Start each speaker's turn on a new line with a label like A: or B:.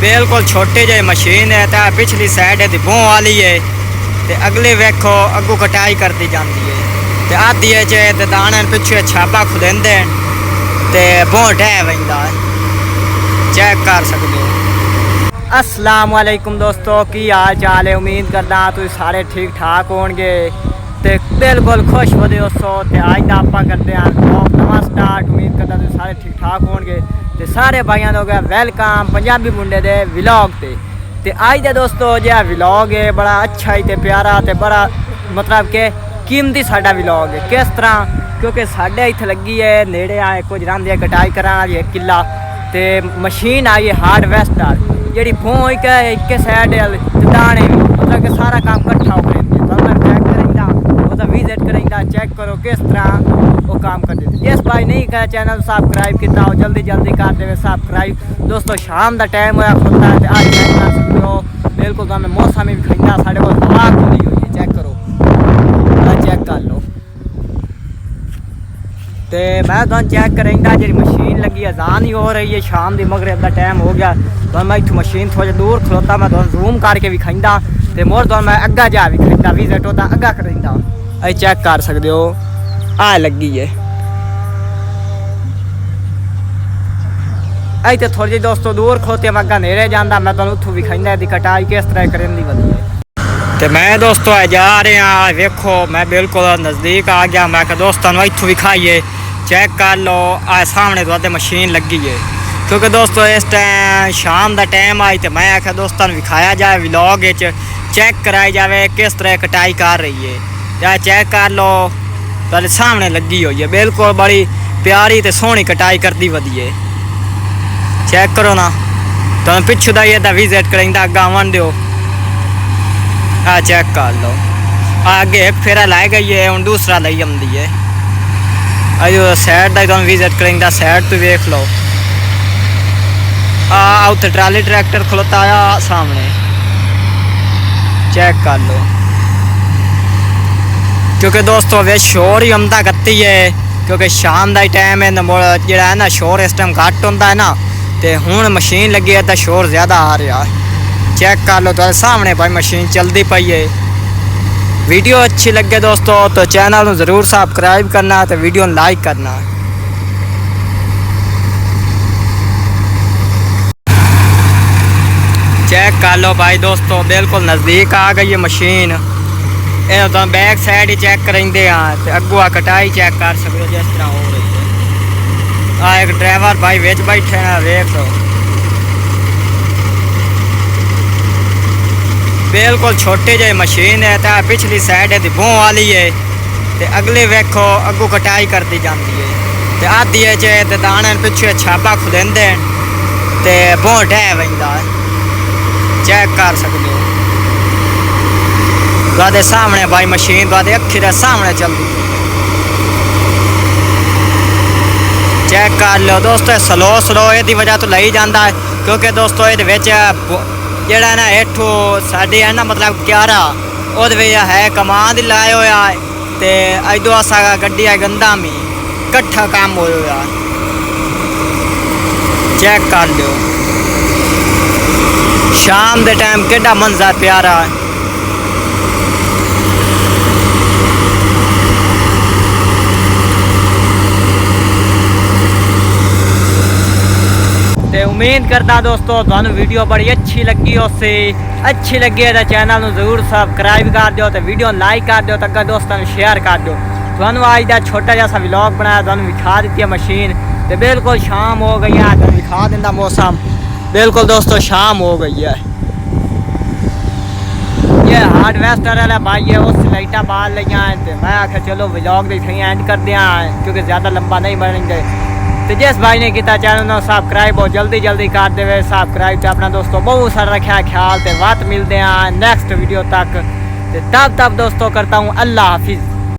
A: बिल्कुल छोटी जी मशीन है तो पिछली साइड है बों वाली है तो अगले वेखो अगू कटाई करती जाती है तो आधी च दाने पिछे छापा खुलेंदे ते बों ढह वंदा चेक कर सकते हो। अस्सलाम वालेकुम दोस्तों, की हाल चाल है। उम्मीद करदा तुम सारे ठीक ठाक होणगे ते बिल्कुल खुश बदे दोस्तों। ते अज दा आपां करदे हां नवां स्टार्ट। उम्मीद करदा तुम सारे ठीक ठाक होणगे ते सारे भाइयों हो गया वेलकम पंजाबी मुंडे दे व्लॉग ते अज दे दोस्तों जो व्लॉग है बड़ा अच्छा ही ते प्यारा ते बड़ा मतलब के कीमती साडा व्लॉग है। किस तरह क्योंकि साढ़े इत्थे लगी है नेड़े आए कुछ रंधे कटाई कराने वाली है किला ते मशीन आई है हार्वेस्टर जी फोन एक साइड दाने मतलब कि सारा काम कट्ठा हो तो मैं चेक करेंदा मतलब विजिट करेंदा चेक करो किस तरह वो काम कर देते। जिस भाई नहीं करा चैनल सब्सक्राइब किया हो जल्दी जल्दी कर दे सब्सक्राइब। दोस्तों शाम का टाइम होया खुलता है तो आज चेक कर सकते हो। बिल्कुल तुम्हें मौसम भी खिंदा साढ़े को हवा खुली हुई है चेक करो चेक कर लो। तो मैं तुम चेक करेंदा जी मशीन लगी अजान ही हो रही है शाम की मगरिब का टाइम हो गया तो मैं इतों मशीन थोड़ा दूर खलोता मैं तुम जूम करके भी खाइंदा तो मोर तुम मैं अग्गा जा भी खाइंदा विजिट होता अग्गा करेंदा अ चेक कर सकते हो। आ लगी है अ तो थोड़ी जी दोस्तों दूर खलोते मैं अग्गा नेड़े जाता मैं तुम उतों भी खाइंदा दी कटाई किस तरह करें दी वधी है। तो मैं दोस्तों जा रहे हैं वेखो मैं बिल्कुल नज़दीक आ गया। मैं दोस्तों इतों भी खाइए चेक कर लो आ सामने तो मशीन लगी है क्योंकि दोस्तों इस टाइम शाम का टाइम आई तो मैं आख्या दोस्तों विखाया जाए व्लॉग चेक कराई जाए किस तरह कटाई कर रही है या चेक कर लो तो सामने लगी हुई है बिल्कुल बड़ी प्यारी तो सोहनी कटाई करती वधी है चेक करो ना तुम पिछू का ही विजिट करेंदा अग्गा आवन दो आ चेक कर लो आगे एक फेरा लाई गई है हूँ दूसरा लाई आती है अजो साइड का तुम विजिट करेंदा साइड तो वेख लो उत्थे ट्राली ट्रैक्टर खलोता आया सामने चेक कर लो क्योंकि दोस्तों वे शोर ही आमदा करती है क्योंकि शाम का ही टाइम है जो है ना शोर इस टाइम घट होंदा है ना तो हूँ मशीन लगी है तो शोर ज़्यादा आ रहा है चेक कर लो तो सामने भाई मशीन चलती पई है। वीडियो अच्छी लगे दोस्तों तो चैनल को ज़रूर सब्सक्राइब करना तो वीडियो लाइक करना। चेक कर लो भाई दोस्तों बिल्कुल नज़दीक आ गई है मशीन ये तो बैक साइड ही चेक करेंगे हाँ तो अगू आ कटाई चेक कर सकते हो जिस तरह हो रही है। एक ड्राइवर भाई विच बैठे ना वेख लो बिल्कुल छोटी जी मशीन है तो पिछली साइड है बों वाली है तो अगले वेखो अगू कटाई करती जाती है तो आधी च दाने पिछे छापा खुलेंदे तो बों ढह वंदा चेक कर सकते हो। तुहाडे सामने भाई मशीन तुहाडे अखी दे सामने चलती चेक कर लो दोस्तों स्लो स्लो ये वजह तो लाई जाता है क्योंकि दोस्तों ये जड़ा ना हेठो साड़ी है ना मतलब क्यारा वो है कमान ही लाया हुआ तो अजो असा गड्डी है गंदा मी कट्ठा काम हो चेक कर लो शाम के टाइम केड़ा मंजर प्यारा है। तो उम्मीद करता दोस्तों थानू वीडियो बड़ी अच्छी लगी उससे अच्छी लगी है तो चैनल को जरूर सब्सक्राइब कर दो तो वीडियो लाइक कर दो तो अगर दोस्तों शेयर कर दो। थानू आज का छोटा जैसा व्लॉग बनाया थानू विखा दी है मशीन तो बिल्कुल शाम हो गई है तो विखा देंदा मौसम बिल्कुल दोस्तों शाम हो गई है। ये हार्वेस्टर वाला भाई है उस लाइटा बाल लिया तो मैं आख्या चलो व्लॉग भी एंड कर दिया क्योंकि ज़्यादा लंबा नहीं बनेंगे। तो जिस भाई ने किया चैनल सब्सक्राइब हो जल्दी जल्दी कर दे सब्सक्राइब तो अपना दोस्तों बहुत सारा रखा ख्याल तो बात मिलते हैं नेक्स्ट वीडियो तक तब दोस्तों करता हूँ अल्लाह हाफिज़।